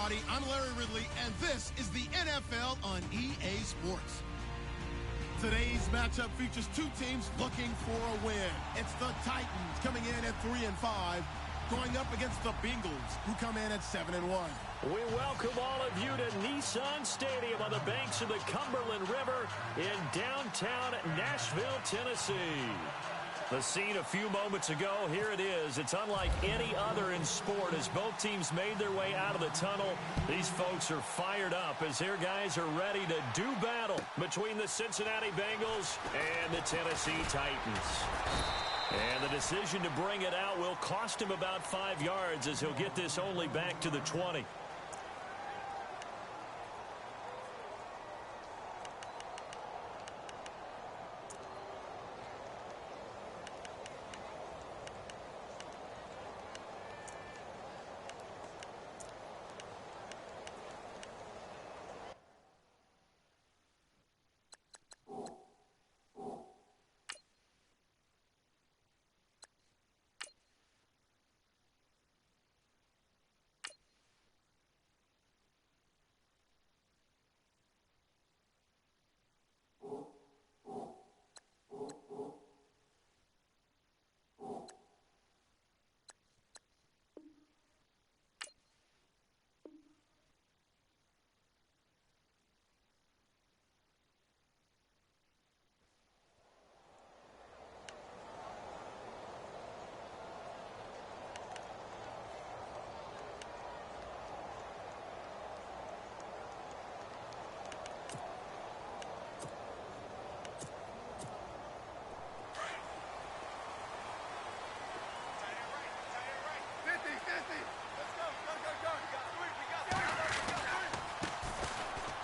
everybody. I'm Larry Ridley, and this is the NFL on EA Sports. Today's matchup features two teams looking for a win. It's the Titans coming in at 3-5, going up against the Bengals, who come in at 7-1. We welcome all of you to Nissan Stadium on the banks of the Cumberland River in downtown Nashville, Tennessee. The scene a few moments ago, here it is. It's unlike any other in sport as both teams made their way out of the tunnel. These folks are fired up as their guys are ready to do battle between the Cincinnati Bengals and the Tennessee Titans. And the decision to bring it out will cost him about 5 yards as he'll get this only back to the 20.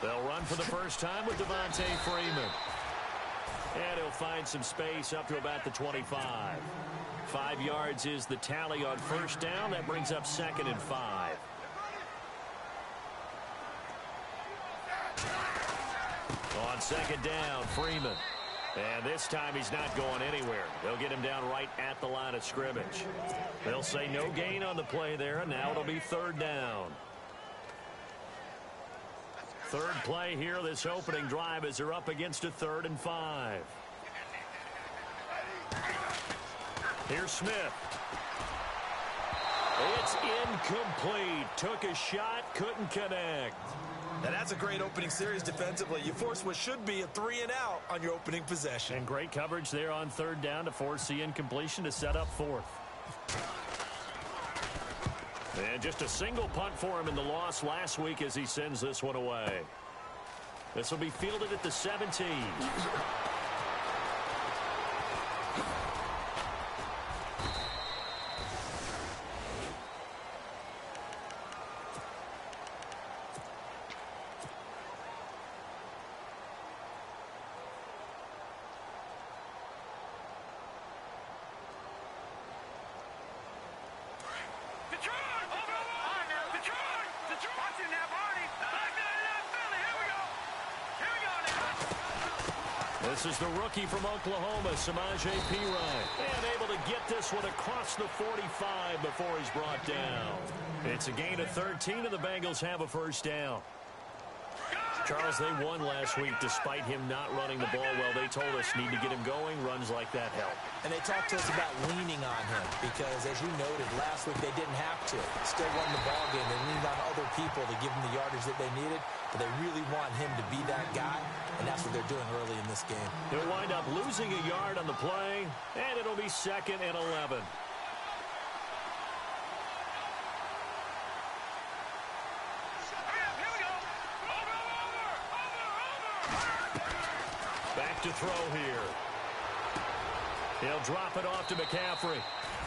They'll run for the first time with Devontae Freeman. And he'll find some space up to about the 25. 5 yards is the tally on first down. That brings up 2nd and 5. On 2nd down, Freeman. And this time he's not going anywhere. They'll get him down right at the line of scrimmage. They'll say no gain on the play there, and now it'll be 3rd down. Third play here, this opening drive, as they're up against a 3rd and 5. Here's Smith. It's incomplete. Took a shot, couldn't connect. Now that's a great opening series defensively. You force what should be a 3-and-out on your opening possession. And great coverage there on 3rd down to force the incompletion to set up 4th. And just a single punt for him in the loss last week as he sends this one away. This will be fielded at the 17. This is the rookie from Oklahoma, Samaje Perine. And able to get this one across the 45 before he's brought down. It's a gain of 13, and the Bengals have a first down. Charles, they won last week despite him not running the ball well. They told us need to get him going. Runs like that help. And they talked to us about leaning on him because, as you noted, last week they didn't have to. Still won the ball game. They leaned on other people to give them the yardage that they needed, but they really want him to be that guy, and that's what they're doing early in this game. They'll wind up losing a yard on the play, and it'll be 2nd and 11. Back to throw here. He'll drop it off to McCaffrey.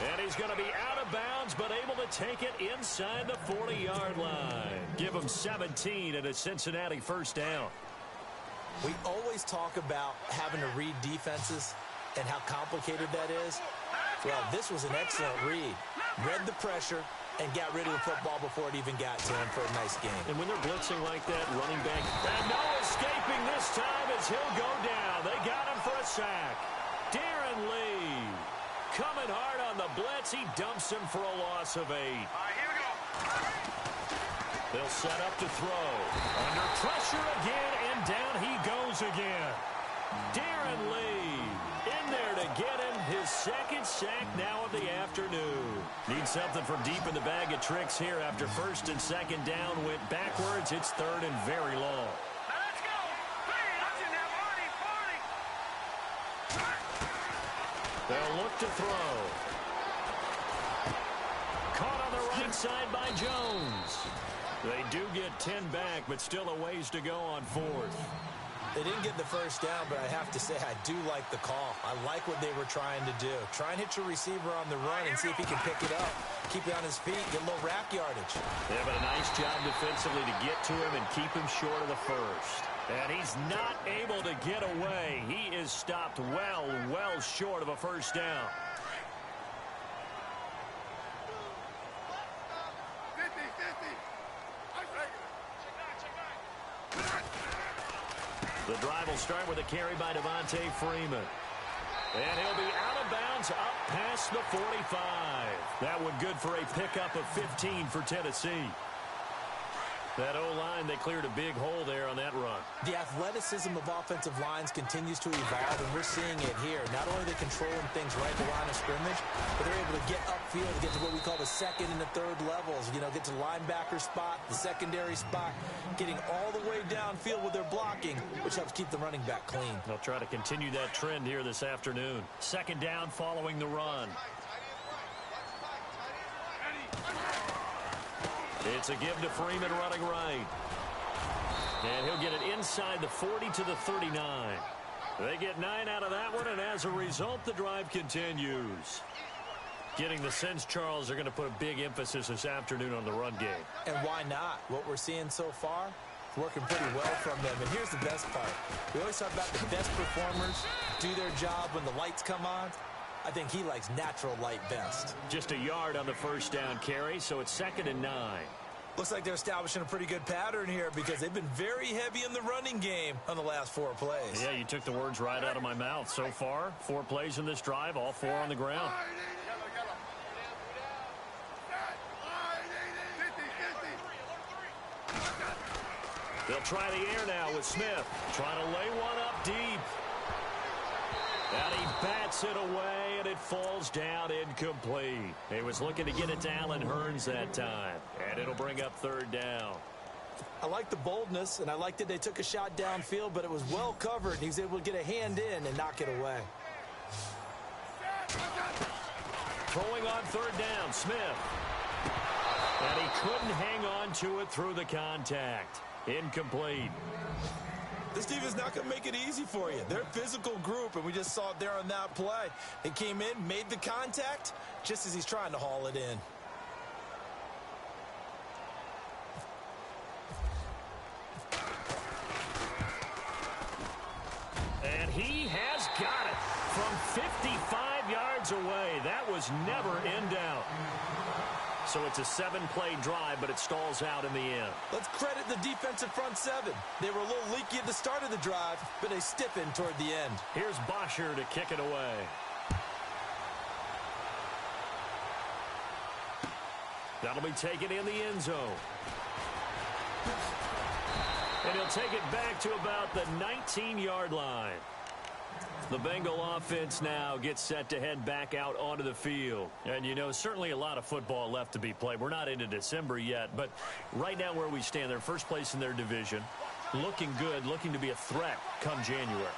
And he's going to be out of bounds, but able to take it inside the 40-yard line. Give him 17 and a Cincinnati first down. We always talk about having to read defenses and how complicated that is. Well, this was an excellent read. Read the pressure and got rid of the football before it even got to him for a nice game. And when they're blitzing like that, running back, and no escaping this time as he'll go down. They got him for a sack. Darren Lee coming hard on the blitz. He dumps him for a loss of 8. All right, here we go. They'll set up to throw. Under pressure again, and down he goes again. Darren Lee in there to get him his second sack now of the afternoon. Need something from deep in the bag of tricks here after first and second down went backwards. It's third and very long. Let's go. They'll look to throw. Caught on the right side by Jones. They do get 10 back, but still a ways to go on fourth. They didn't get the first down, but I have to say I do like the call. I like what they were trying to do. Try and hit your receiver on the run and see if he can pick it up. Keep it on his feet, get a little rack yardage. They have a nice job defensively to get to him and keep him short of the first. And he's not able to get away. He is stopped well short of a first down. The drive will start with a carry by Devontae Freeman. And he'll be out of bounds up past the 45. That one good for a pickup of 15 for Tennessee. That O-line, they cleared a big hole there on that run. The athleticism of offensive lines continues to evolve, and we're seeing it here. Not only are they controlling things right at the line of scrimmage, but they're able to get upfield to get to what we call the second and the third levels. You know, get to the linebacker spot, the secondary spot, getting all the way downfield with their blocking, which helps keep the running back clean. They'll try to continue that trend here this afternoon. Second down following the run. It's a give to Freeman running right. And he'll get it inside the 40 to the 39. They get 9 out of that one, and as a result, the drive continues. Getting the sense, Charles, they're going to put a big emphasis this afternoon on the run game. And why not? What we're seeing so far, it's working pretty well from them. And here's the best part. We always talk about the best performers do their job when the lights come on. I think he likes natural light best. Just a yard on the first down carry, so it's 2nd and 9. Looks like they're establishing a pretty good pattern here because they've been very heavy in the running game on the last 4 plays. Yeah, you took the words right out of my mouth. So far, 4 plays in this drive, all 4 on the ground. They'll try the air now with Smith. Trying to lay one up deep. And he bats it away, and it falls down incomplete. He was looking to get it to Allen Hurns that time. And it'll bring up 3rd down. I like the boldness, and I like that they took a shot downfield, but it was well covered. He was able to get a hand in and knock it away. Throwing on 3rd down, Smith. And he couldn't hang on to it through the contact. Incomplete. This team is not going to make it easy for you. They're a physical group, and we just saw it there on that play. He came in, made the contact, just as he's trying to haul it in. And he has got it from 55 yards away. That was never in doubt. So it's a 7-play drive, but it stalls out in the end. Let's credit the defensive front 7. They were a little leaky at the start of the drive, but they stiffened toward the end. Here's Bosher to kick it away. That'll be taken in the end zone. And he'll take it back to about the 19-yard line. The Bengal offense now gets set to head back out onto the field. And, you know, certainly a lot of football left to be played. We're not into December yet, but right now where we stand, they're first place in their division. Looking good, looking to be a threat come January.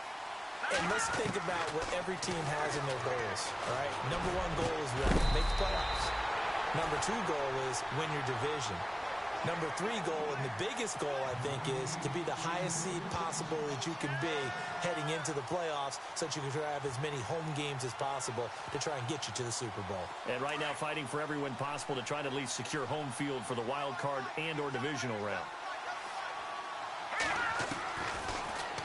And let's think about what every team has in their goals, all right? Number 1 goal is what? Make the playoffs. Number 2 goal is win your division. Number 3 goal, and the biggest goal, I think, is to be the highest seed possible that you can be heading into the playoffs so that you can have as many home games as possible to try and get you to the Super Bowl. And right now fighting for every win possible to try to at least secure home field for the wild card and or divisional round.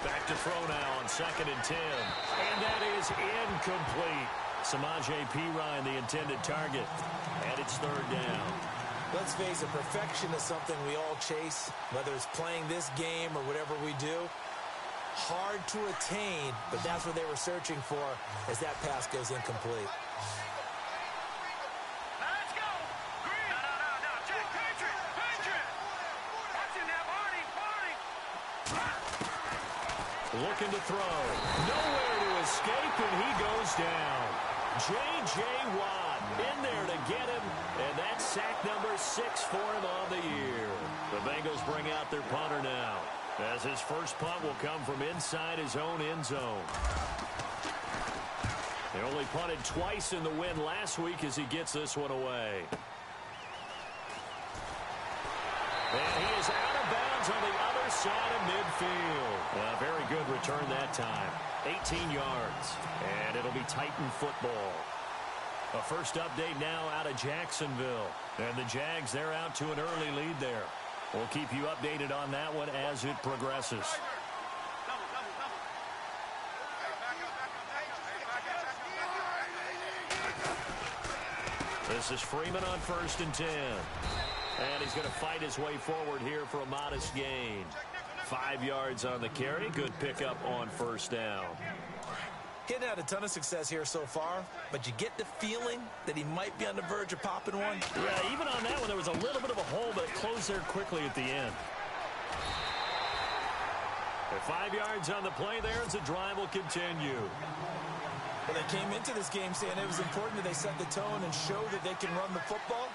Back to throw now on 2nd and 10. And that is incomplete. Samaje Perine, the intended target. And it's 3rd down. Let's face it, perfection is something we all chase, whether it's playing this game or whatever we do. Hard to attain, but that's what they were searching for as that pass goes incomplete. Let's go. Green. No. Jack Patriot. Looking to throw. Nowhere to escape, and he goes down. J.J. Watt in there to get him, and that's sack number 6 for him on the year. The Bengals bring out their punter now, as his first punt will come from inside his own end zone. They only punted twice in the win last week as he gets this one away. And he is out of bounds on the other side of midfield. Very good return that time. 18 yards. And it'll be Titan football. A first update now out of Jacksonville. And the Jags, they're out to an early lead there. We'll keep you updated on that one as it progresses. This is Freeman on 1st and 10. And he's going to fight his way forward here for a modest gain. 5 yards on the carry. Good pickup on 1st down. Getting had a ton of success here so far, but you get the feeling that he might be on the verge of popping one. Yeah, even on that one, there was a little bit of a hole, but it closed there quickly at the end. At 5 yards on the play there as the drive will continue. Well, they came into this game saying it was important that they set the tone and show that they can run the football.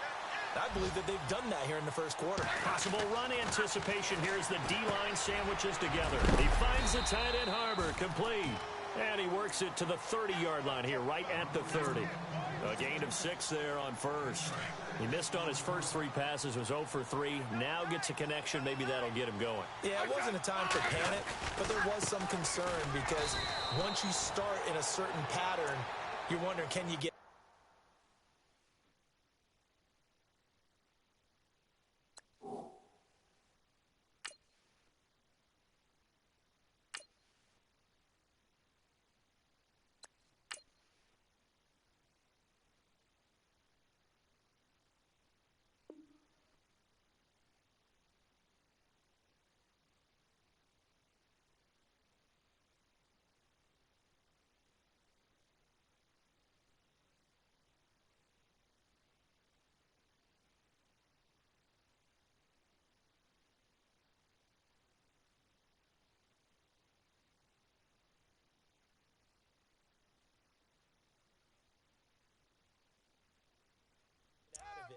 I believe that they've done that here in the first quarter. Possible run anticipation here as the D-line sandwiches together. He finds the tight end Harbor, complete. And he works it to the 30-yard line here, right at the 30. A gain of 6 there on 1st. He missed on his first 3 passes, was 0 for 3. Now gets a connection. Maybe that'll get him going. Yeah, it wasn't a time for panic, but there was some concern because once you start in a certain pattern, you're wondering, can you get...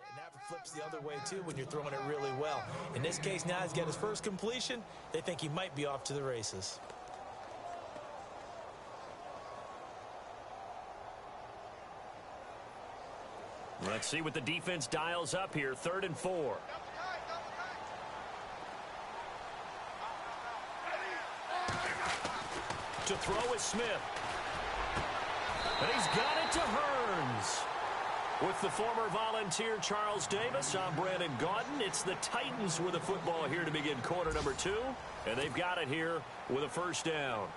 And that flips the other way, too, when you're throwing it really well. In this case, now he's got his first completion. They think he might be off to the races. Let's see what the defense dials up here. 3rd and 4. To throw is Smith. And he's got it to Hearns. With the former Volunteer Charles Davis, I'm Brandon Gaudin. It's the Titans with the football here to begin quarter number 2. And they've got it here with a 1st down.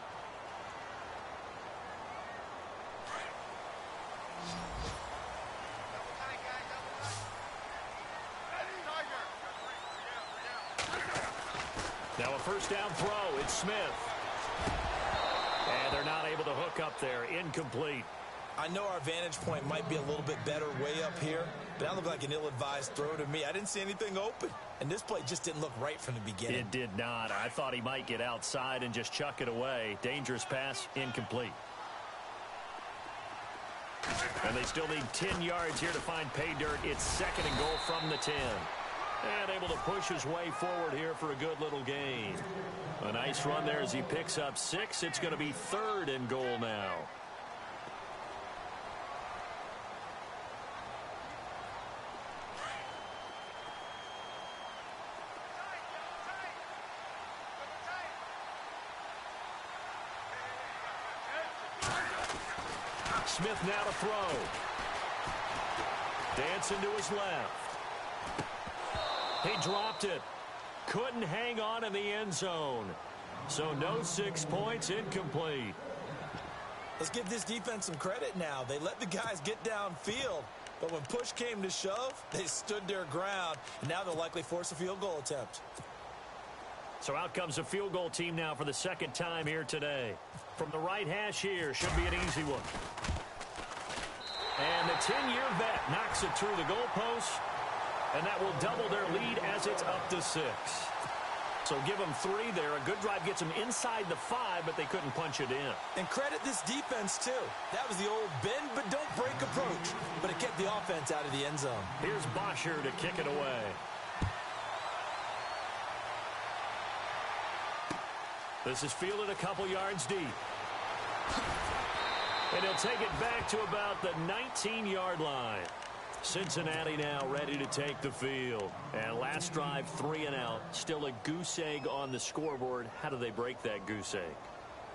Now a 1st down throw. It's Smith. And they're not able to hook up there. Incomplete. I know our vantage point might be a little bit better way up here, but that looked like an ill-advised throw to me. I didn't see anything open, and this play just didn't look right from the beginning. It did not. I thought he might get outside and just chuck it away. Dangerous pass, incomplete. And they still need 10 yards here to find pay dirt. It's 2nd and goal from the 10. And able to push his way forward here for a good little gain. A nice run there as he picks up 6. It's going to be 3rd and goal now. Smith now to throw. Dancing to his left. He dropped it. Couldn't hang on in the end zone. So no 6 points, incomplete. Let's give this defense some credit now. They let the guys get downfield, but when push came to shove, they stood their ground, and now they'll likely force a field goal attempt. So out comes a field goal team now for the 2nd time here today. From the right hash here, should be an easy one. And the 10-year vet knocks it through the goalpost, and that will double their lead as it's up to 6. So give them 3 there. A good drive gets them inside the 5, but they couldn't punch it in. And credit this defense, too. That was the old bend but don't break approach. But it kept the offense out of the end zone. Here's Bosher to kick it away. This is fielded a couple yards deep. And he'll take it back to about the 19-yard line. Cincinnati now ready to take the field. And last drive, 3 and out. Still a goose egg on the scoreboard. How do they break that goose egg?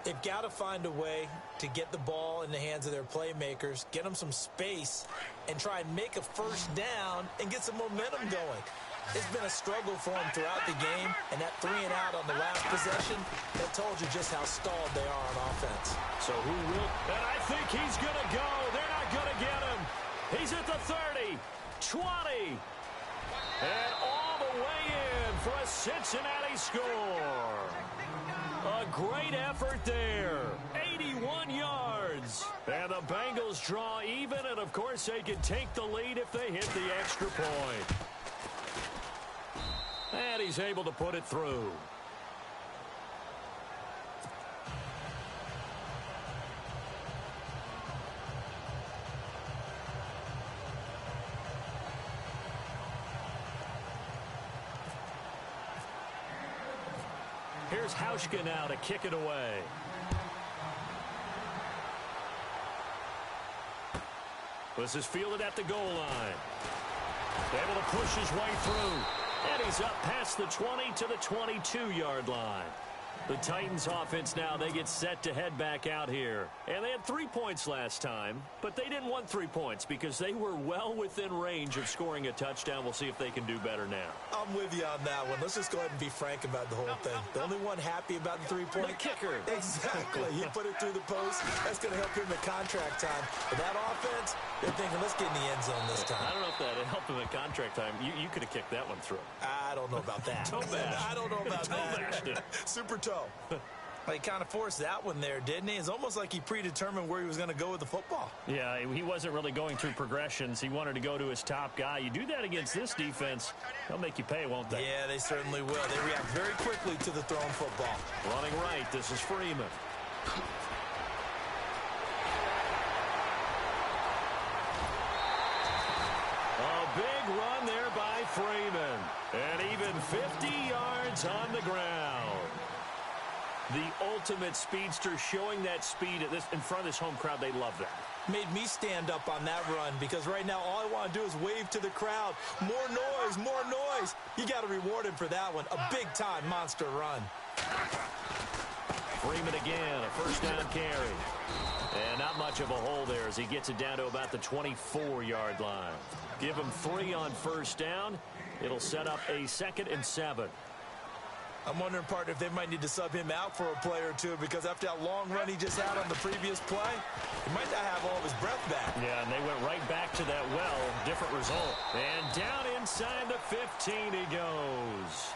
They've got to find a way to get the ball in the hands of their playmakers, get them some space, and try and make a first down and get some momentum going. It's been a struggle for them throughout the game, and that 3 and out on the last possession, that told you just how stalled they are on offense. So who will? And I think he's going to go. They're not going to get him. He's at the 30, 20, and all the way in for a Cincinnati score. A great effort there. 81 yards. And the Bengals draw even, and of course they can take the lead if they hit the extra point. And he's able to put it through. Here's Hauschka now to kick it away. This is fielded at the goal line. Able to push his way through. And he's up past the 20 to the 22-yard line. The Titans offense now, they get set to head back out here. And they had 3 points last time, but they didn't want 3 points because they were well within range of scoring a touchdown. We'll see if they can do better now. I'm with you on that one. Let's just go ahead and be frank about the whole thing. The only one happy about the 3-point. The kicker. Exactly. He put it through the post. That's going to help him at contract time. But that offense, they're thinking, let's get in the end zone this time. I don't know if that helped him at contract time. You could have kicked that one through. I don't know about that. I don't know about that. Super toe. Well, he kind of forced that one there, didn't he? It's almost like he predetermined where he was going to go with the football. Yeah, he wasn't really going through progressions. He wanted to go to his top guy. You do that against this defense, they'll make you pay, won't they? Yeah, they certainly will. They react very quickly to the thrown football. Running right, this is Freeman. A big run there by Freeman. And even 50 yards on the ground. The ultimate speedster, showing that speed at in front of this home crowd. They love that. Made me stand up on that run because right now all I want to do is wave to the crowd. More noise, more noise. You got to reward him for that one. A big-time monster run. Freeman again, a first down carry. And not much of a hole there as he gets it down to about the 24-yard line. Give him 3 on first down. It'll set up a 2nd and 7. I'm wondering, partner, if they might need to sub him out for a play or two because after that long run he just had on the previous play, he might not have all of his breath back. Yeah, and they went right back to that well. Different result. And down inside the 15 he goes.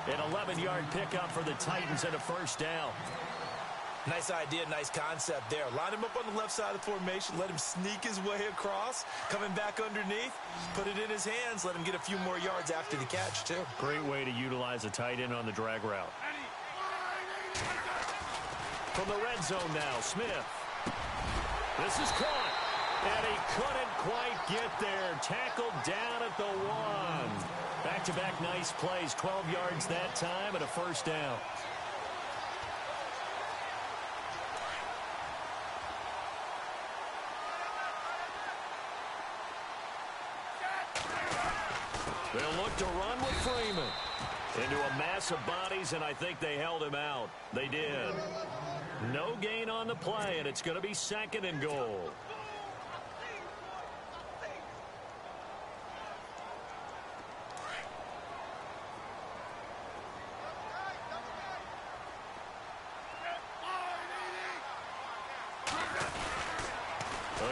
An 11-yard pickup for the Titans and a first down. Nice idea, nice concept there. Line him up on the left side of the formation, let him sneak his way across, coming back underneath, put it in his hands, let him get a few more yards after the catch, too. Great way to utilize a tight end on the drag route. From the red zone now, Smith. This is caught, and he couldn't quite get there. Tackled down at the 1. Back-to-back nice plays, 12 yards that time, and a first down. They'll look to run with Freeman into a mass of bodies, and I think they held him out. They did. No gain on the play, and it's going to be 2nd and goal.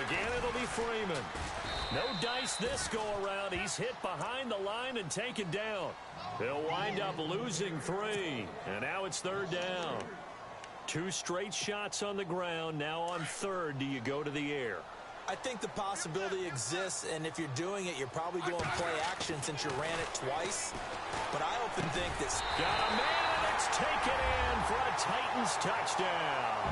Again, it'll be Freeman. No dice this go-around. He's hit behind the line and taken down. He'll wind up losing 3. And now it's 3rd down. 2 straight shots on the ground. Now on 3rd, do you go to the air? I think the possibility exists, and if you're doing it, you're probably doing play action since you ran it twice. But I often think that... Got a man, and it's taken in for a Titans touchdown.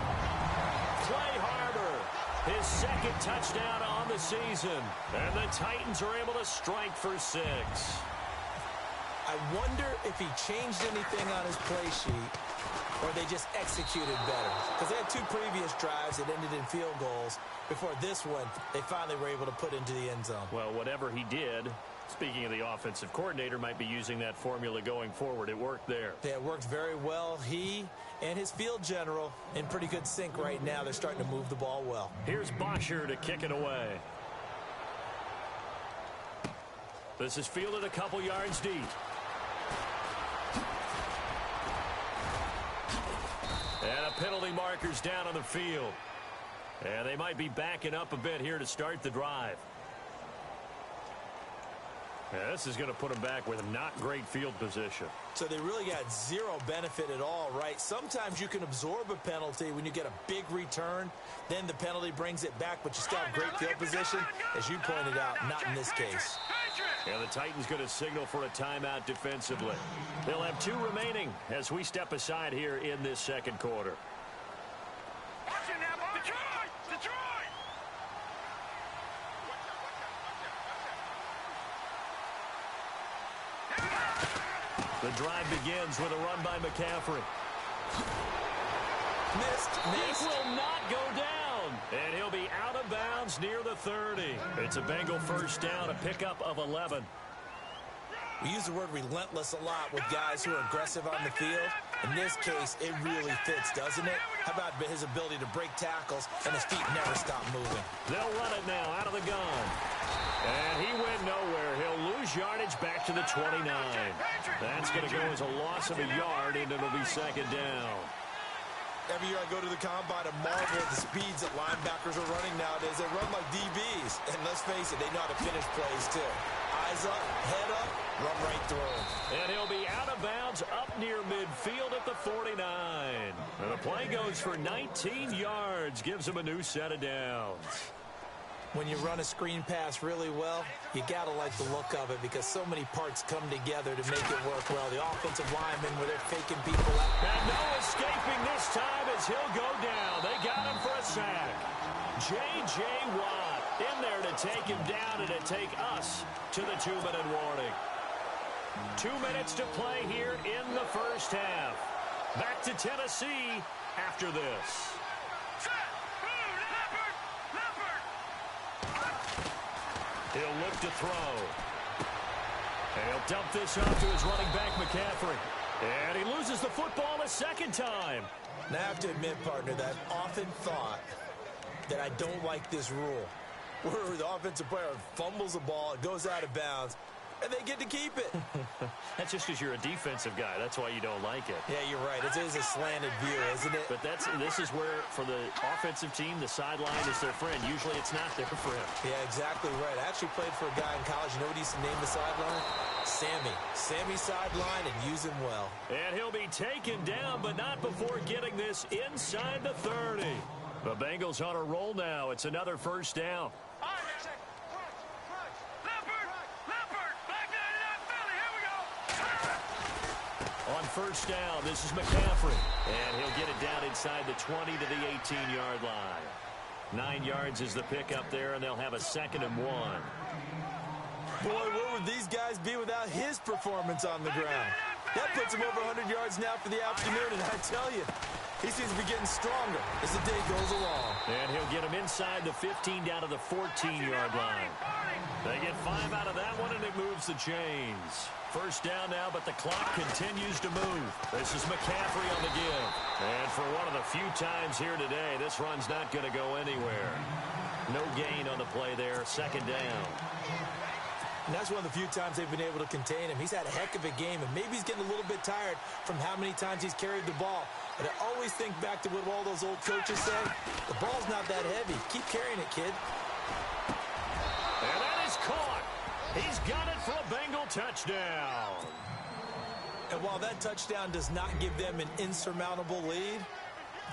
Clay Harbor, his second touchdown on the season. And the Titans are able to strike for 6. I wonder if he changed anything on his play sheet or they just executed better. Because they had 2 previous drives that ended in field goals. Before this one, they finally were able to put into the end zone. Well, whatever he did, speaking of the offensive coordinator, might be using that formula going forward. It worked there. Yeah, it worked very well. He and his field general in pretty good sync right now. They're starting to move the ball well. Here's Bosher to kick it away. This is fielded a couple yards deep. And a penalty marker's down on the field. And they might be backing up a bit here to start the drive. Yeah, this is going to put them back with not great field position. So they really got zero benefit at all, right? Sometimes you can absorb a penalty when you get a big return. Then the penalty brings it back, but you still have great field position. As you pointed out, not in this case. And the Titans going to signal for a timeout defensively. They'll have 2 remaining as we step aside here in this second quarter. The drive begins with a run by McCaffrey. Missed. It will not go down. And he'll be out of bounds near the 30. It's a Bengal first down, a pickup of 11. We use the word relentless a lot with guys who are aggressive on the field. In this case, it really fits, doesn't it? How about his ability to break tackles and his feet never stop moving? They'll run it now out of the gun. And he went nowhere. He'll lose yardage back to the 29. That's going to go as a loss of a yard, and it'll be second down. Every year I go to the combine and marvel at the speeds that linebackers are running nowadays. They run like DBs. And let's face it, they know how to finish plays too. Eyes up, head up, run right through them. And he'll be out of bounds up near midfield at the 49. And the play goes for 19 yards, gives him a new set of downs. When you run a screen pass really well, you got to like the look of it because so many parts come together to make it work well. The offensive linemen, where they're faking people out. And no escaping this time as he'll go down. They got him for a sack. J.J. Watt in there to take him down and to take us to the 2-minute warning. 2 minutes to play here in the first half. Back to Tennessee after this. He'll look to throw. And he'll dump this off to his running back, McCaffrey. And he loses the football a second time. Now, I have to admit, partner, that I've often thought that I don't like this rule, where the offensive player fumbles the ball, it goes out of bounds, and they get to keep it. That's just because you're a defensive guy. That's why you don't like it. Yeah, you're right. It is a slanted view, isn't it? But this is where, for the offensive team, the sideline is their friend. Usually it's not there for him. Yeah, exactly right. I actually played for a guy in college. You know what he used to name the sideline? Sammy. Sammy sideline, and use him well. And he'll be taken down, but not before getting this inside the 30. The Bengals on a roll now. It's another first down. On first down, this is McCaffrey. And he'll get it down inside the 20 to the 18-yard line. 9 yards is the pickup there, and they'll have a 2nd and 1. Boy, where would these guys be without his performance on the ground? That puts him over 100 yards now for the afternoon, and I tell you, he seems to be getting stronger as the day goes along. And he'll get him inside the 15 down to the 14-yard line. They get 5 out of that one, and it moves the chains. First down now, but the clock continues to move. This is McCaffrey on the give. And for one of the few times here today, this run's not going to go anywhere. No gain on the play there, 2nd down. And that's one of the few times they've been able to contain him. He's had a heck of a game, and maybe he's getting a little bit tired from how many times he's carried the ball. But I always think back to what all those old coaches say. The ball's not that heavy. Keep carrying it, kid. And that is caught. He's got it for a Bengal touchdown. And while that touchdown does not give them an insurmountable lead,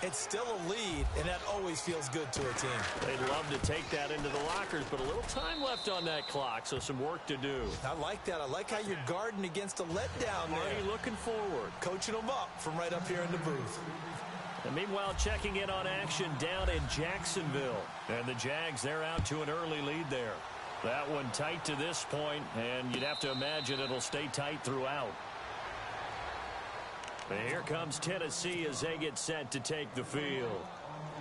It's still a lead, and that always feels good to a team. They'd love to take that into the lockers, but a little time left on that clock, so some work to do. I like that. I like how you're guarding against a letdown there. Already looking forward. Coaching them up from right up here in the booth. And meanwhile, checking in on action down in Jacksonville. And the Jags, they're out to an early lead there. That one tight to this point, and you'd have to imagine it'll stay tight throughout. And here comes Tennessee as they get set to take the field.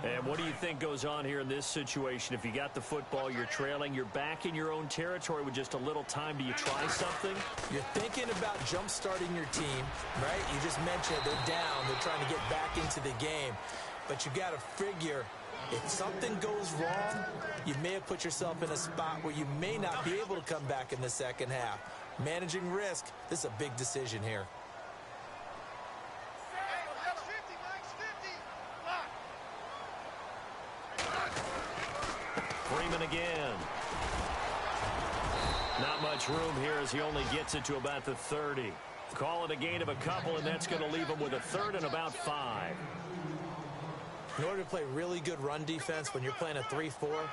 And what do you think goes on here in this situation? If you got the football, you're trailing, you're back in your own territory with just a little time. Do you try something? You're thinking about jump-starting your team, right? You just mentioned they're down. They're trying to get back into the game. But you got to figure, if something goes wrong, you may have put yourself in a spot where you may not be able to come back in the second half. Managing risk, this is a big decision here. Freeman again. Not much room here as he only gets it to about the 30. Call it a gain of a couple, and that's going to leave him with a third and about 5. In order to play really good run defense when you're playing a 3-4,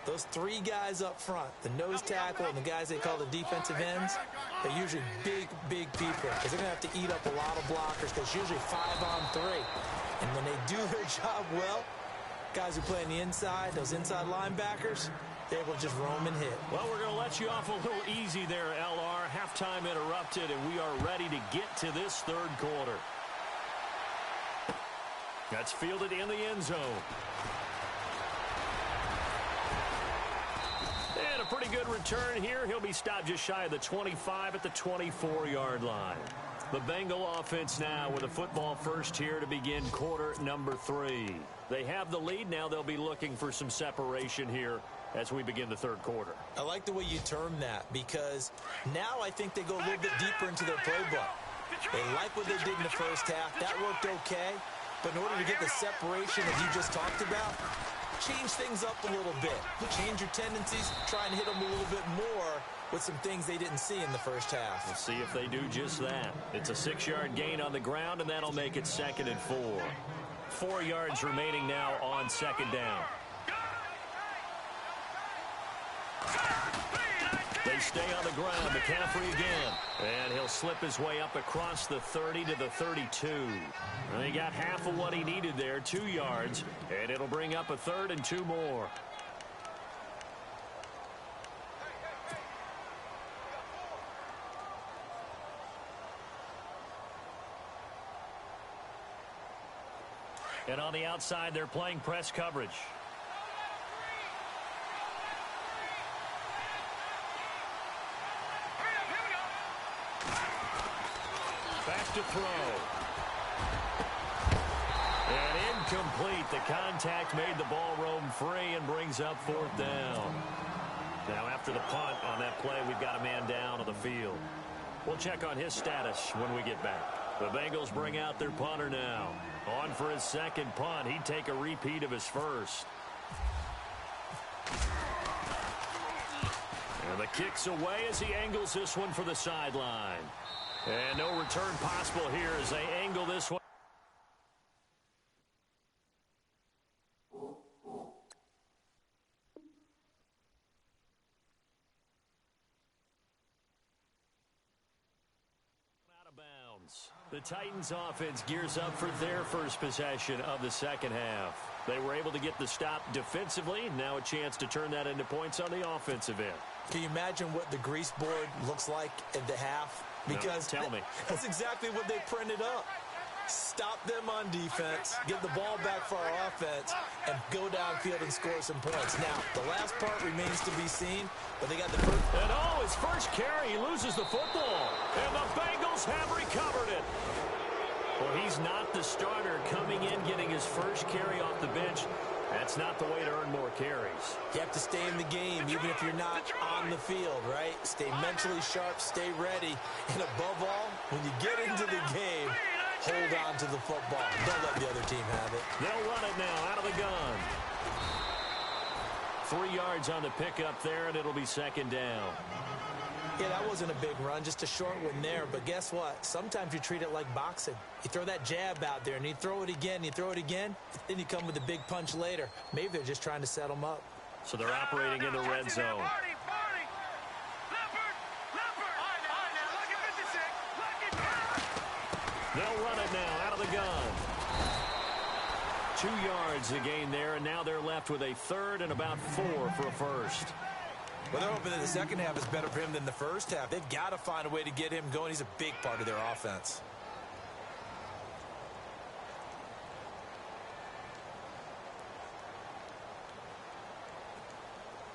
those 3 guys up front, the nose tackle and the guys they call the defensive ends, they're usually big people because they're going to have to eat up a lot of blockers because it's usually 5-on-3. And when they do their job well, guys who play on the inside, those inside linebackers, they're able to just roam and hit. Well, we're going to let you off a little easy there, LR. Halftime interrupted, and we are ready to get to this third quarter. That's fielded in the end zone. And a pretty good return here. He'll be stopped just shy of the 25 at the 24-yard line. The Bengal offense now with a football first here to begin quarter number 3. They have the lead now. They'll be looking for some separation here as we begin the third quarter. I like the way you term that because now I think they go a little bit deeper into their playbook. They like what they did in the first half. That worked okay. But in order to get the separation that you just talked about, change things up a little bit. Change your tendencies, try and hit them a little bit more with some things they didn't see in the first half. We'll see if they do just that. It's a 6-yard gain on the ground, and that'll make it 2nd and 4. 4 yards remaining now on 2nd down. They stay on the ground. McCaffrey again. And he'll slip his way up across the 30 to the 32. And he got half of what he needed there, 2 yards. And it'll bring up a 3rd and 2 more. And on the outside, they're playing press coverage. Back to throw. And incomplete. The contact made the ball roam free and brings up 4th down. Now after the punt on that play, we've got a man down on the field. We'll check on his status when we get back. The Bengals bring out their punter now. On for his 2nd punt. He'd take a repeat of his first. And the kick's away as he angles this one for the sideline. And no return possible here as they angle this one. Out of bounds. The Titans offense gears up for their first possession of the second half. They were able to get the stop defensively. Now a chance to turn that into points on the offensive end. Can you imagine what the grease board looks like at the half? Because no, tell me. That's exactly what they printed up. Stop them on defense, get the ball back for our offense, and go downfield and score some points. Now, the last part remains to be seen, but they got the first. And his first carry, he loses the football. And the Bengals have recovered it. Well, he's not the starter coming in, getting his first carry off the bench. That's not the way to earn more carries. You have to stay in the game, even if you're not on the field, right? Stay mentally sharp, stay ready. And above all, when you get into the game, hold on to the football. Don't let the other team have it. They'll run it now out of the gun. 3 yards on the pickup there, and it'll be 2nd down. Yeah, that wasn't a big run, just a short one there. But guess what? Sometimes you treat it like boxing. You throw that jab out there, and you throw it again, you throw it again, then you come with a big punch later. Maybe they're just trying to set them up. So they're operating in the red zone. They'll run it now out of the gun. 2 yards to gain there, and now they're left with a third and about 4 for a first. Well, they're hoping that the second half is better for him than the first half. They've got to find a way to get him going. He's a big part of their offense.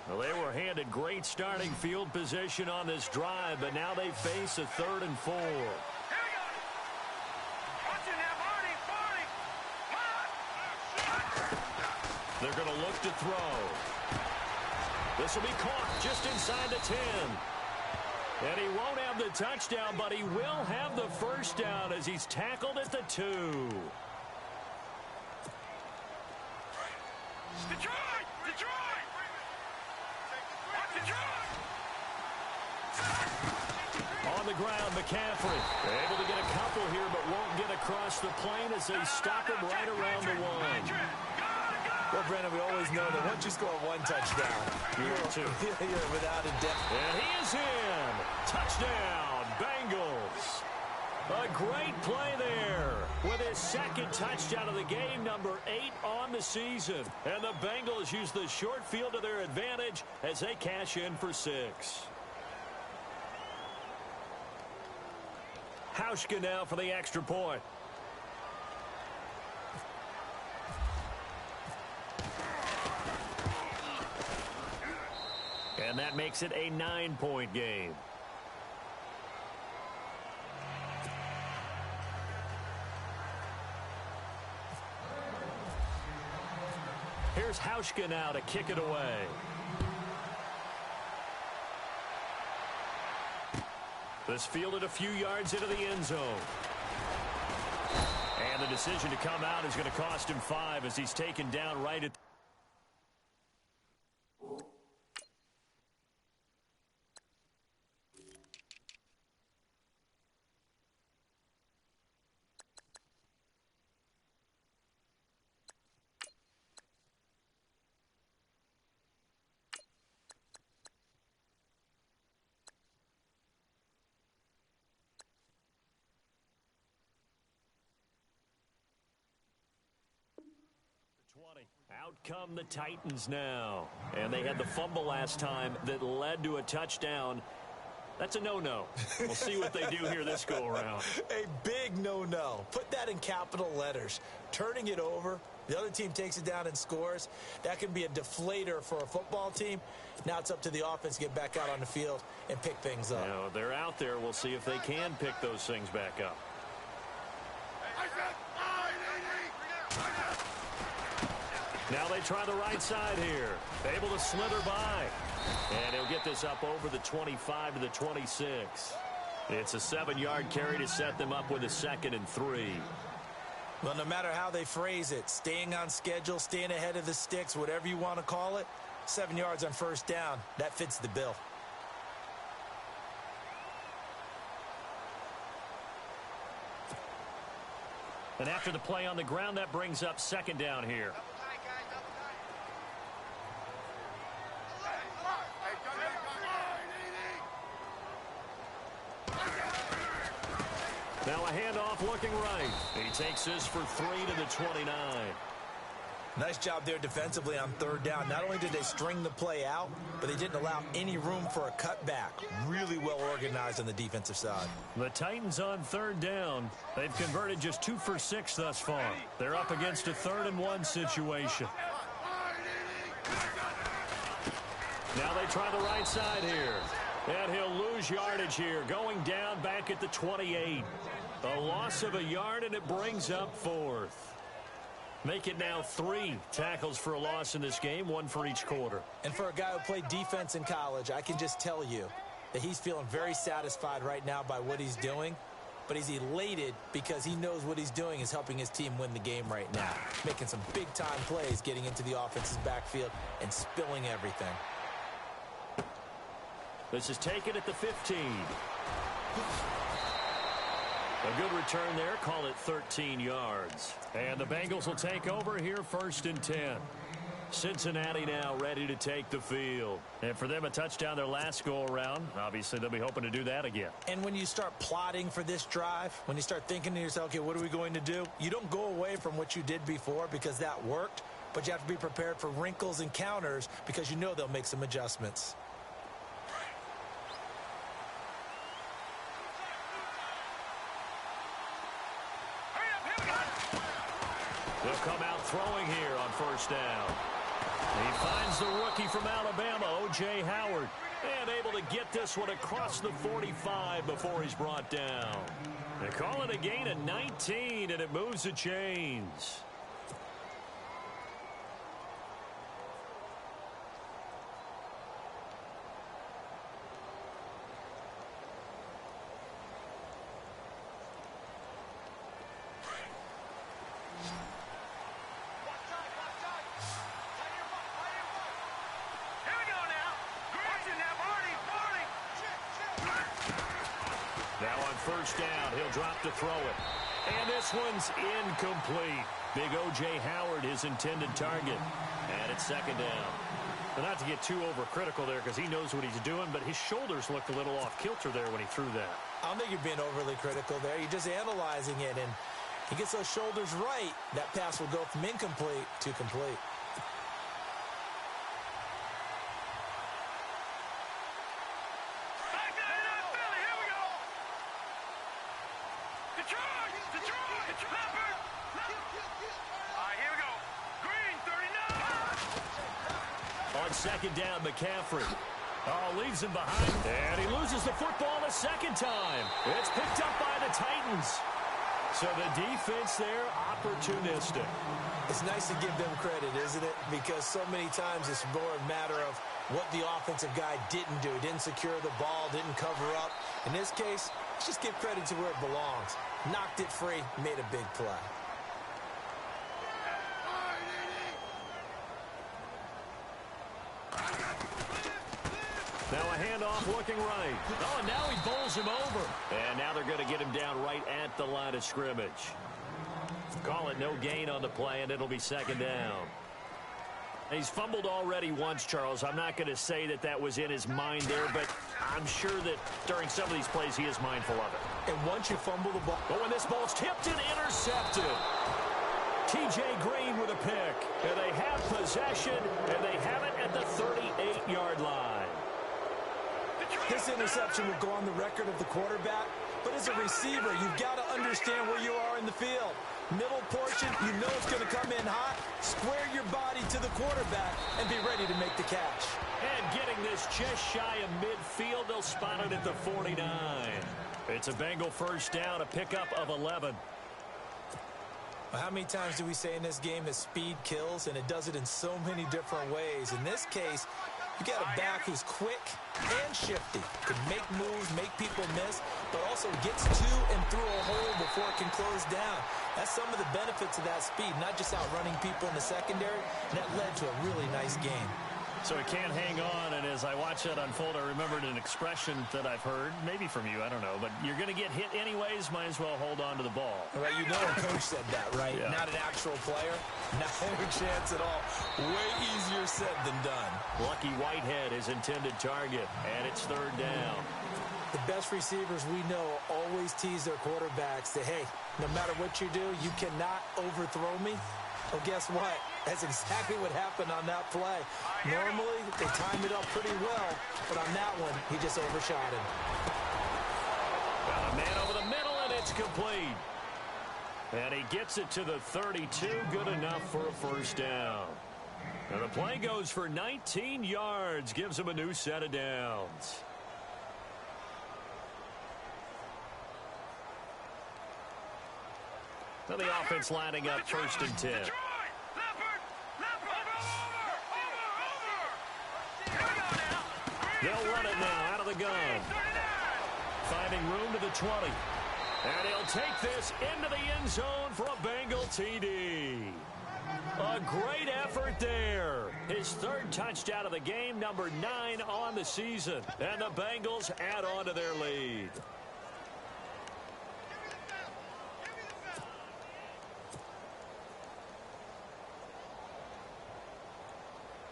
Well, they were handed great starting field position on this drive, but now they face a 3rd and 4. They're going to look to throw. This will be caught just inside the 10. And he won't have the touchdown, but he will have the first down as he's tackled at the 2. Detroit! Detroit! Detroit! On the ground, McCaffrey able to get a couple here, but won't get across the plane as they stop him right around the 1. Well, Brandon, we always know that once you score 1 touchdown, you're without a doubt. And he is in. Touchdown, Bengals. A great play there with his 2nd touchdown of the game, number 8 on the season. And the Bengals use the short field to their advantage as they cash in for 6. Hauschka now for the extra point. And that makes it a 9-point game. Here's Hauschka now to kick it away. This fielded a few yards into the end zone. And the decision to come out is going to cost him 5 as he's taken down right at Out come the Titans now. And they had the fumble last time that led to a touchdown. That's a no-no. We'll see what they do here this go-around. A big no-no. Put that in capital letters. Turning it over, the other team takes it down and scores. That can be a deflator for a football team. Now it's up to the offense to get back out on the field and pick things up. Now, they're out there. We'll see if they can pick those things back up. Now they try the right side here. Able to slither by. And he'll get this up over the 25 to the 26. It's a 7-yard carry to set them up with a 2nd and 3. Well, no matter how they phrase it, staying on schedule, staying ahead of the sticks, whatever you want to call it, 7 yards on first down, that fits the bill. And after the play on the ground, that brings up 2nd down here. Now a handoff looking right. He takes this for 3 to the 29. Nice job there defensively on 3rd down. Not only did they string the play out, but they didn't allow any room for a cutback. Really well organized on the defensive side. The Titans on 3rd down. They've converted just 2 for 6 thus far. They're up against a 3rd and 1 situation. Now they try the right side here. And he'll lose yardage here, going down back at the 28. A loss of a yard, and it brings up 4th. Make it now 3 tackles for a loss in this game, 1 for each quarter. And for a guy who played defense in college, I can just tell you that he's feeling very satisfied right now by what he's doing. But he's elated because he knows what he's doing is helping his team win the game right now. Making some big-time plays, getting into the offense's backfield and spilling everything. This is taken at the 15. A good return there. Call it 13 yards. And the Bengals will take over here 1st and 10. Cincinnati now ready to take the field. And for them, a touchdown their last go-around. Obviously, they'll be hoping to do that again. And when you start plotting for this drive, when you start thinking to yourself, okay, what are we going to do? You don't go away from what you did before because that worked, but you have to be prepared for wrinkles and counters because you know they'll make some adjustments. They'll come out throwing here on 1st down. He finds the rookie from Alabama, O.J. Howard, and able to get this one across the 45 before he's brought down. They call it a gain of 19, and it moves the chains. Now on 1st down, he'll drop to throw it. And this one's incomplete. Big O.J. Howard, his intended target. And it's 2nd down. But not to get too overcritical there because he knows what he's doing, but his shoulders looked a little off kilter there when he threw that. I don't think you're being overly critical there. You're just analyzing it, and he gets those shoulders right. That pass will go from incomplete to complete. On 2nd down, McCaffrey. Oh, leaves him behind. And he loses the football a 2nd time. It's picked up by the Titans. So the defense there, opportunistic. It's nice to give them credit, isn't it? Because so many times it's more a matter of what the offensive guy didn't do. Didn't secure the ball, didn't cover up. In this case, let's just give credit to where it belongs. Knocked it free, made a big play. Now a handoff looking right. Oh, and now he bowls him over. And now they're going to get him down right at the line of scrimmage. Call it no gain on the play, and it'll be 2nd down. He's fumbled already once, Charles. I'm not going to say that that was in his mind there, but I'm sure that during some of these plays he is mindful of it. And once you fumble the ball... But when this ball's tipped and intercepted, T.J. Green with a pick. And they have possession, and they have it at the 38-yard line. This interception will go on the record of the quarterback, but as a receiver, you've got to understand where you are in the field. Middle portion, you know it's going to come in hot. Square your body to the quarterback and be ready to make the catch. And getting this just shy of midfield, they'll spot it at the 49. It's a Bengal 1st down, a pickup of 11. Well, how many times do we say in this game that speed kills, and it does it in so many different ways? In this case, you got a back who's quick and shifty, can make moves, make people miss, but also gets to and through a hole before it can close down. That's some of the benefits of that speed, not just outrunning people in the secondary, and that led to a really nice game. So he can't hang on, and as I watch that unfold, I remembered an expression that I've heard, maybe from you, I don't know, but you're going to get hit anyways, might as well hold on to the ball. Right, you know a coach said that, right? Yeah. Not an actual player. Not a chance at all. Way easier said than done. Lucky Whitehead, his intended target, and it's 3rd down. The best receivers we know always tease their quarterbacks that, hey, no matter what you do, you cannot overthrow me. Well, guess what? That's exactly what happened on that play. Normally, they time it up pretty well, but on that one, he just overshot him. Got a man over the middle, and it's complete. And he gets it to the 32, good enough for a 1st down. And the play goes for 19 yards, gives him a new set of downs. Now the offense lining up 1st and 10. They'll run it now out of the gun. Finding room to the 20. And he'll take this into the end zone for a Bengal TD. A great effort there. His third touchdown of the game, number 9 on the season. And the Bengals add on to their lead.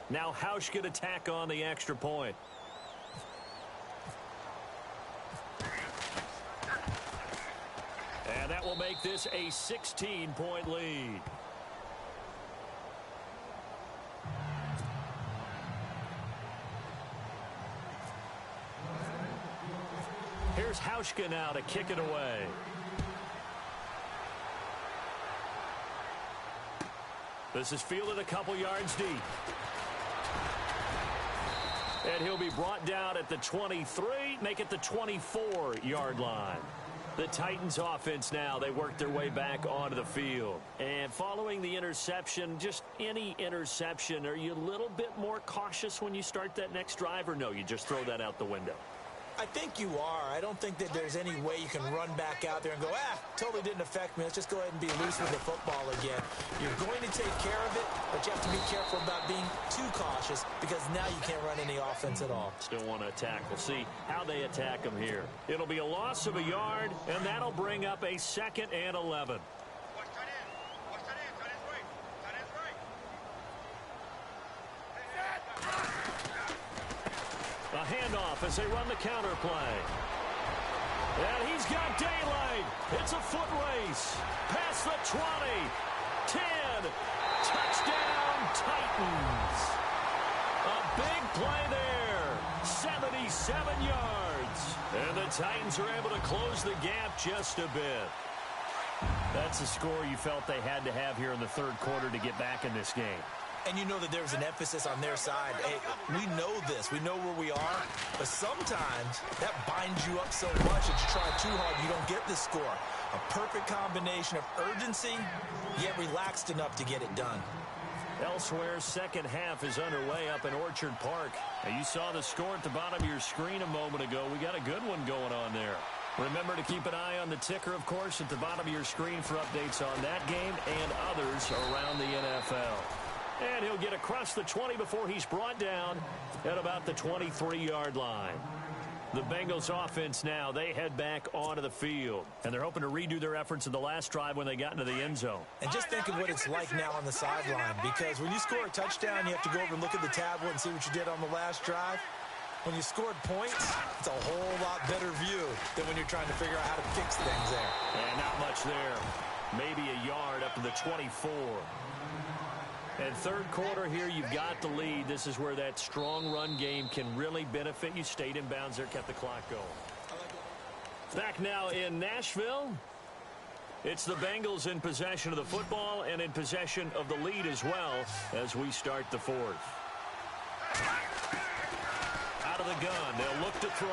Now Hausch could attack on the extra point. And that will make this a 16-point lead. Here's Hauschka now to kick it away. This is fielded a couple yards deep. And he'll be brought down at the 23, make it the 24-yard line. The Titans offense now, they work their way back onto the field. And following the interception, just any interception, are you a little bit more cautious when you start that next drive, or no, you just throw that out the window? I think you are. I don't think that there's any way you can run back out there and go, totally didn't affect me. Let's just go ahead and be loose with the football again. You're going to take care of it, but you have to be careful about being too cautious because now you can't run any offense at all. Still want to attack. We'll see how they attack them here. It'll be a loss of a yard, and that'll bring up a 2nd and 11. A handoff as they run the counter play. And he's got daylight. It's a foot race. Past the 20. 10. Touchdown, Titans. A big play there. 77 yards. And the Titans are able to close the gap just a bit. That's a score you felt they had to have here in the third quarter to get back in this game. And you know that there's an emphasis on their side. Hey, we know this. We know where we are. But sometimes that binds you up so much that you try too hard, you don't get the score. A perfect combination of urgency, yet relaxed enough to get it done. Elsewhere, second half is underway up in Orchard Park. And you saw the score at the bottom of your screen a moment ago. We got a good one going on there. Remember to keep an eye on the ticker, of course, at the bottom of your screen for updates on that game and others around the NFL. And he'll get across the 20 before he's brought down at about the 23-yard line. The Bengals offense now, they head back onto the field. And they're hoping to redo their efforts in the last drive when they got into the end zone. And just think of what it's like now on the sideline. Because when you score a touchdown, you have to go over and look at the tablet and see what you did on the last drive. When you scored points, it's a whole lot better view than when you're trying to figure out how to fix things there. And not much there. Maybe a yard up to the 24. And third quarter here, you've got the lead. This is where that strong run game can really benefit you. Stayed in bounds there, kept the clock going. Back now in Nashville. It's the Bengals in possession of the football and in possession of the lead as well as we start the fourth. Out of the gun, they'll look to throw.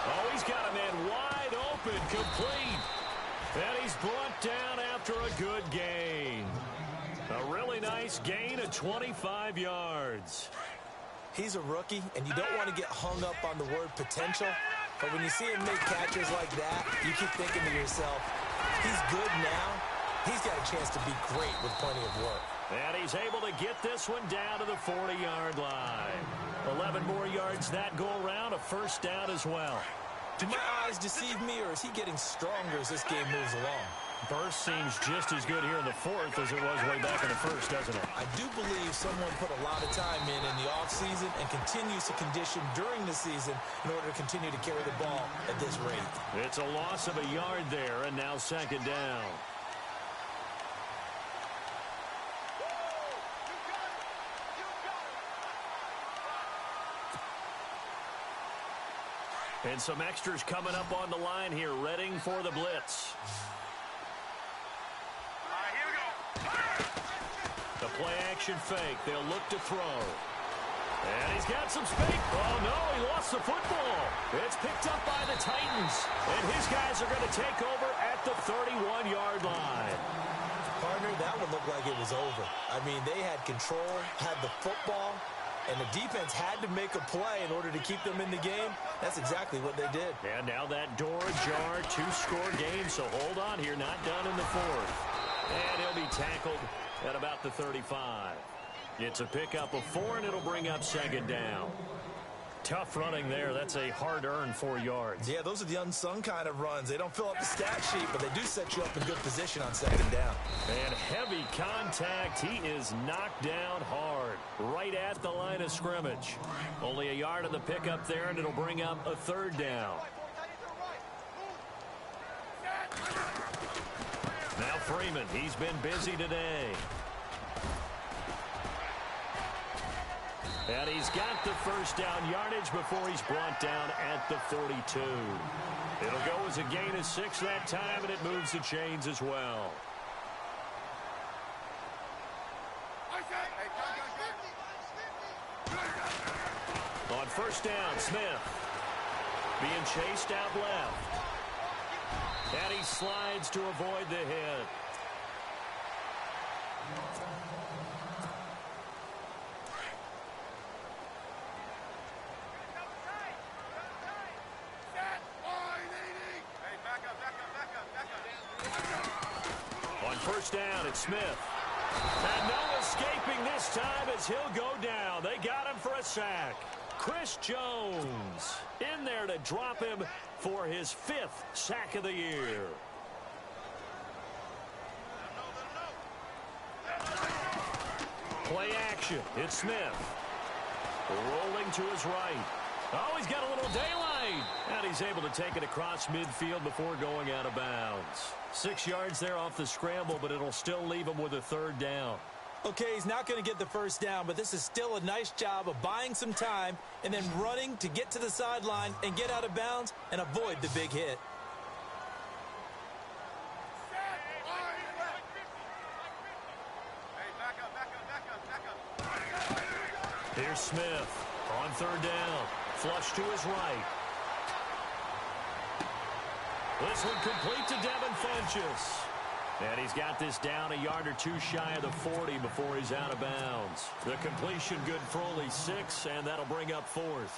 Oh, he's got a man wide open, complete. And he's brought down after a good gain. A really nice gain of 25 yards. He's a rookie, and you don't want to get hung up on the word potential. But when you see him make catches like that, you keep thinking to yourself, he's good now. He's got a chance to be great with plenty of work. And he's able to get this one down to the 40-yard line. 11 more yards that go around, a first down as well. Do my eyes deceive me, or is he getting stronger as this game moves along? Burst seems just as good here in the fourth as it was way back in the first, doesn't it? I do believe someone put a lot of time in the offseason and continues to condition during the season in order to continue to carry the ball at this rate. It's a loss of a yard there, and now second down. And some extras coming up on the line here, readying for the blitz. The play-action fake. They'll look to throw. And he's got some space. Oh, no, he lost the football. It's picked up by the Titans. And his guys are going to take over at the 31-yard line. Partner, that would look like it was over. I mean, they had control, had the football, and the defense had to make a play in order to keep them in the game. That's exactly what they did. And now that door ajar, two-score game. So hold on here, not done in the fourth. And he'll be tackled at about the 35. It's a pickup of 4, and it'll bring up second down. Tough running there. That's a hard-earned 4 yards. Yeah, those are the unsung kind of runs. They don't fill up the stat sheet, but they do set you up in good position on second down. And heavy contact. He is knocked down hard, right at the line of scrimmage. Only a yard of the pickup there, and it'll bring up a third down. Now Freeman, he's been busy today. And he's got the first down yardage before he's brought down at the 42. It'll go as a gain of 6 that time, and it moves the chains as well. On first down, Smith being chased out left. And he slides to avoid the hit. On first down, it's Smith. And no escaping this time as he'll go down. They got him for a sack. Chris Jones in there to drop him for his 5th sack of the year. Play action. It's Smith. Rolling to his right. Oh, he's got a little daylight. And he's able to take it across midfield before going out of bounds. 6 yards there off the scramble, but it'll still leave him with a third down. Okay, he's not going to get the first down, but this is still a nice job of buying some time and then running to get to the sideline and get out of bounds and avoid the big hit. Here's Smith on third down. Flush to his right. This one complete to Devin Funchess. And he's got this down a yard or 2 shy of the 40 before he's out of bounds. The completion good for only 6, and that'll bring up 4th.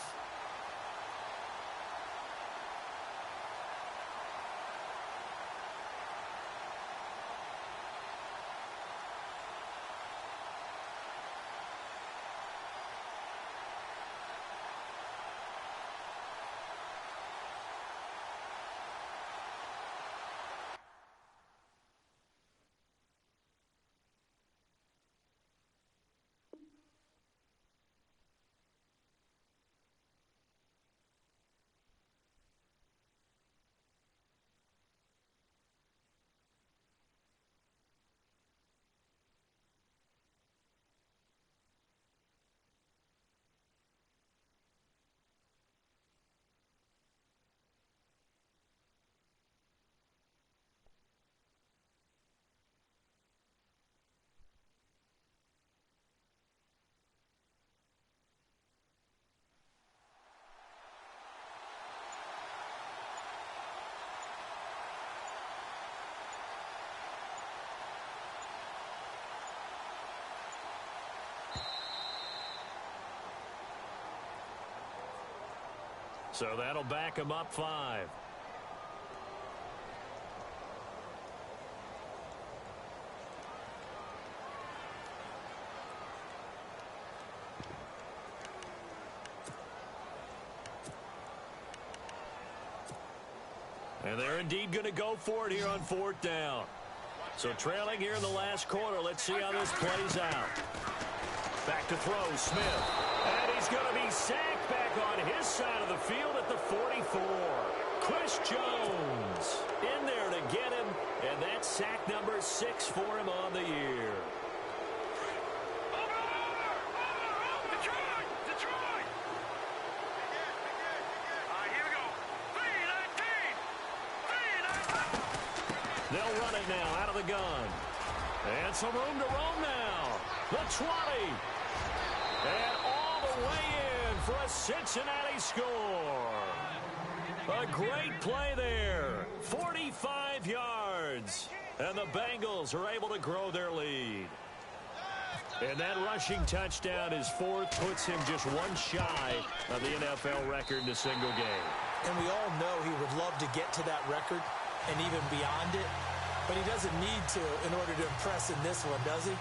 So that'll back him up 5. And they're indeed going to go for it here on 4th down. So trailing here in the last quarter. Let's see how this plays out. Back to throw, Smith. And he's going to be sacked back on his side of the field at the 44. Chris Jones in there to get him. And that's sack number 6 for him on the year. Detroit! Here we go. 3-19! They'll run it now out of the gun. And some room to roam now. The 20. And all the way in for a Cincinnati score. A great play there. 45 yards. And the Bengals are able to grow their lead. And that rushing touchdown is 4th, puts him just 1 shy of the NFL record in a single game. And we all know he would love to get to that record and even beyond it. But he doesn't need to in order to impress in this one, does he?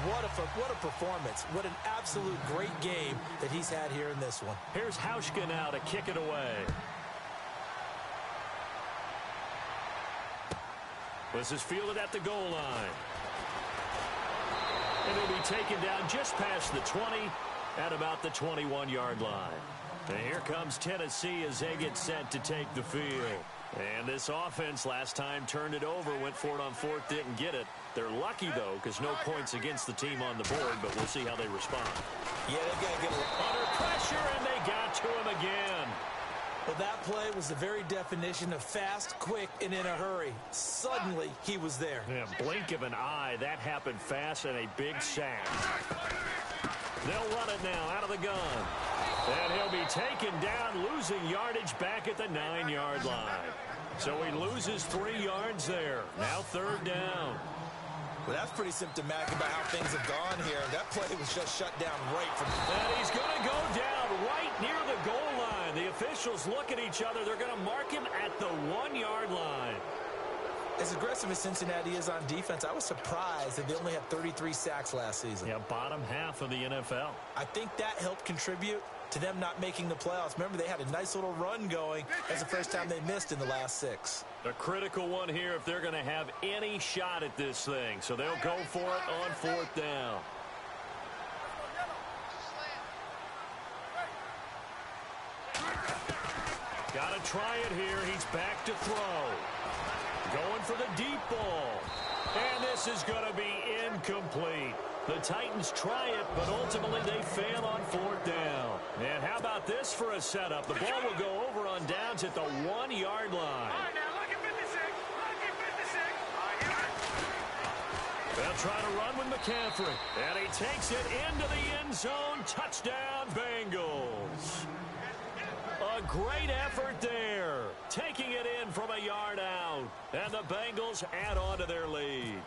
What a performance. What an absolute great game that he's had here in this one. Here's Hauschka now to kick it away. This is fielded at the goal line. And he'll be taken down just past the 20 at about the 21-yard line. And here comes Tennessee as they get set to take the field. And this offense last time turned it over, went for it on fourth, didn't get it. They're lucky, though, because no points against the team on the board, but we'll see how they respond. Yeah, they've got to get under pressure, and they got to him again. Well, that play was the very definition of fast, quick, and in a hurry. Suddenly, he was there. Yeah, blink of an eye, that happened fast, and a big sack. They'll run it now out of the gun. And he'll be taken down, losing yardage back at the 9-yard line. So he loses 3 yards there. Now third down. Well, that's pretty symptomatic about how things have gone here. That play was just shut down right from... And he's going to go down right near the goal line. The officials look at each other. They're going to mark him at the 1-yard line. As aggressive as Cincinnati is on defense, I was surprised that they only had 33 sacks last season. Yeah, bottom half of the NFL. I think that helped contribute to them not making the playoffs. Remember, they had a nice little run going. That's the first time they missed in the last 6. A critical one here if they're going to have any shot at this thing. So they'll go for it on fourth down. Got to try it here. He's back to throw. Going for the deep ball. And this is going to be incomplete. The Titans try it, but ultimately they fail on fourth down. And how about this for a setup? The ball will go over on downs at the 1-yard line. All right, now look at 56. Look at 56. They'll try to run with McCaffrey. And he takes it into the end zone. Touchdown, Bengals. A great effort there. Taking it in from a yard out. And the Bengals add on to their lead.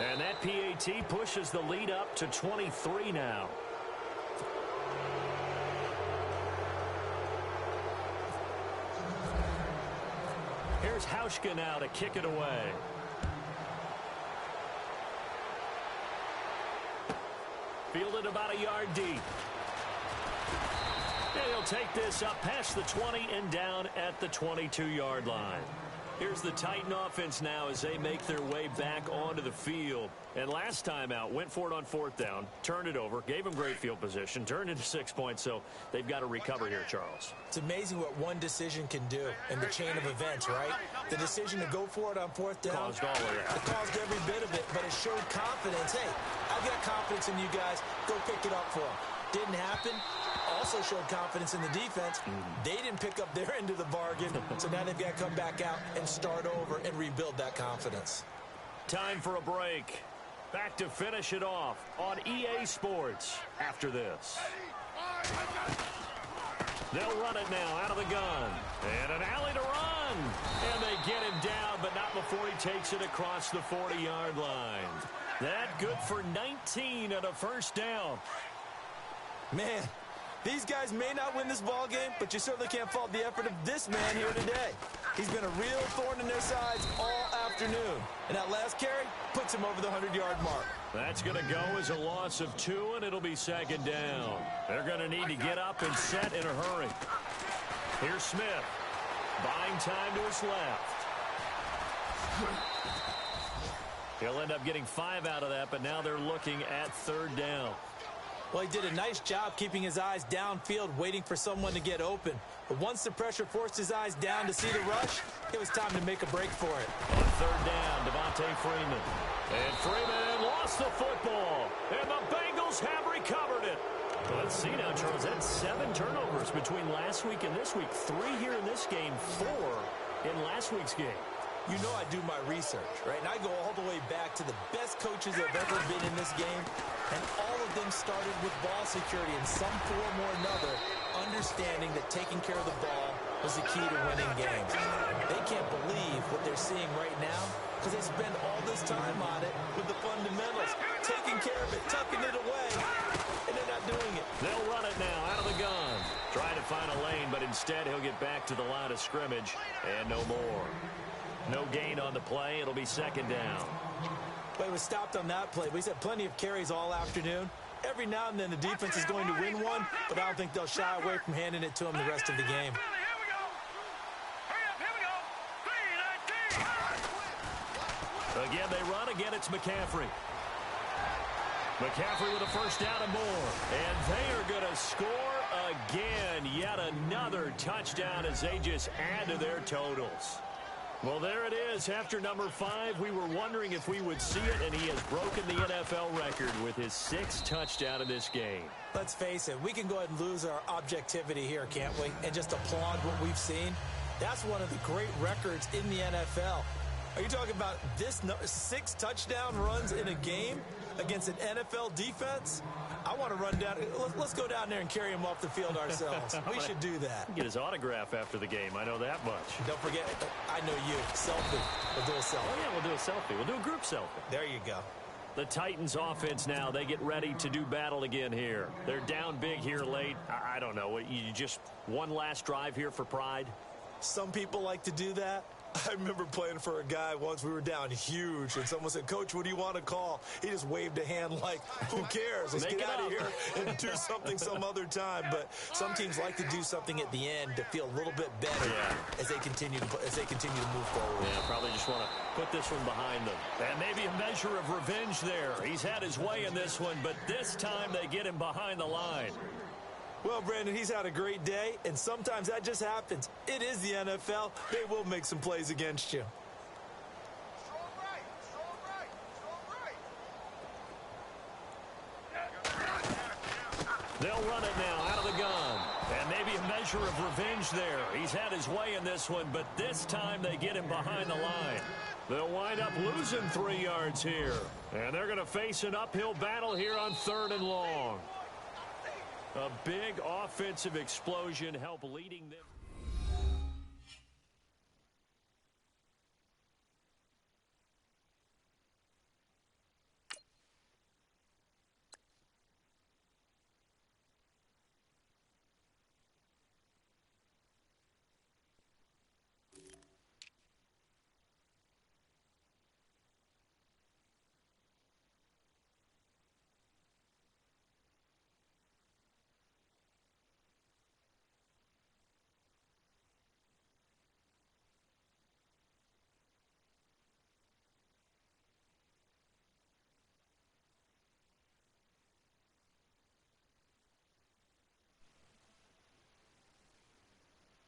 And that PAT pushes the lead up to 23 now. Here's Hauschka now to kick it away. Fielded about a yard deep. And he'll take this up past the 20 and down at the 22-yard line. Here's the Titan offense now as they make their way back onto the field. And last time out, went for it on fourth down, turned it over, gave them great field position, turned into 6 points, so they've got to recover here, Charles. It's amazing what one decision can do in the chain of events, right? The decision to go for it on fourth down caused all of that. It caused every bit of it, but it showed confidence. Hey, I've got confidence in you guys. Go pick it up for them. Didn't happen. Also showed confidence in the defense. They didn't pick up their end of the bargain, so now they've got to come back out and start over and rebuild that confidence. Time for a break. Back to finish it off on EA Sports after this. They'll run it now out of the gun. And an alley to run. And they get him down, but not before he takes it across the 40-yard line. That good for 19 and a first down. Man, these guys may not win this ball game, but you certainly can't fault the effort of this man here today. He's been a real thorn in their sides all afternoon. And that last carry puts him over the 100-yard mark. That's going to go as a loss of 2, and it'll be second down. They're going to need to get up and set in a hurry. Here's Smith. Buying time to his left. He'll end up getting 5 out of that, but now they're looking at third down. Well, he did a nice job keeping his eyes downfield, waiting for someone to get open. But once the pressure forced his eyes down to see the rush, it was time to make a break for it. On third down, Devontae Freeman. And Freeman lost the football. And the Bengals have recovered it. Let's see now, Charles. That's 7 turnovers between last week and this week. 3 here in this game, 4 in last week's game. You know I do my research, right? And I go all the way back to the best coaches that have ever been in this game. And all of them started with ball security in some form or another, understanding that taking care of the ball was the key to winning games. They can't believe what they're seeing right now, because they spend all this time on it with the fundamentals, taking care of it, tucking it away, and they're not doing it. They'll run it now out of the gun. Trying to find a lane, but instead he'll get back to the line of scrimmage, and no more. No gain on the play. It'll be second down. Well, he was stopped on that play, but he's had plenty of carries all afternoon. Every now and then the defense is going to win one, but I don't think they'll shy away from handing it to him the rest of the game. Here we go. Hurry up, here we go. 3-19. Again, they run. Again, it's McCaffrey. McCaffrey with a first down and more. And they are going to score again. Yet another touchdown as they just add to their totals. Well, there it is. After number 5, we were wondering if we would see it, and he has broken the NFL record with his 6th touchdown in this game. Let's face it, we can go ahead and lose our objectivity here, can't we? And just applaud what we've seen. That's one of the great records in the NFL. Are you talking about this 6 touchdown runs in a game against an NFL defense? I want to run down. Let's go down there and carry him off the field ourselves. We should do that. Get his autograph after the game. I know that much. Don't forget, I know you. Selfie. We'll do a selfie. Oh, yeah, we'll do a selfie. We'll do a group selfie. There you go. The Titans offense now, they get ready to do battle again here. They're down big here late. I don't know. You just one last drive here for pride? Some people like to do that. I remember playing for a guy once. We were down huge, and someone said, "Coach, what do you want to call?" He just waved a hand like, who cares? Let's get out of here and do something some other time. But some teams like to do something at the end to feel a little bit better as they continue to move forward. Yeah, probably just want to put this one behind them. And maybe a measure of revenge there. He's had his way in this one, but this time they get him behind the line. Well, Brandon, he's had a great day, and sometimes that just happens. It is the NFL. They will make some plays against you. They'll run it now out of the gun. And maybe a measure of revenge there. He's had his way in this one, but this time they get him behind the line. They'll wind up losing 3 yards here. And they're going to face an uphill battle here on 3rd and long. A big offensive explosion helped leading them.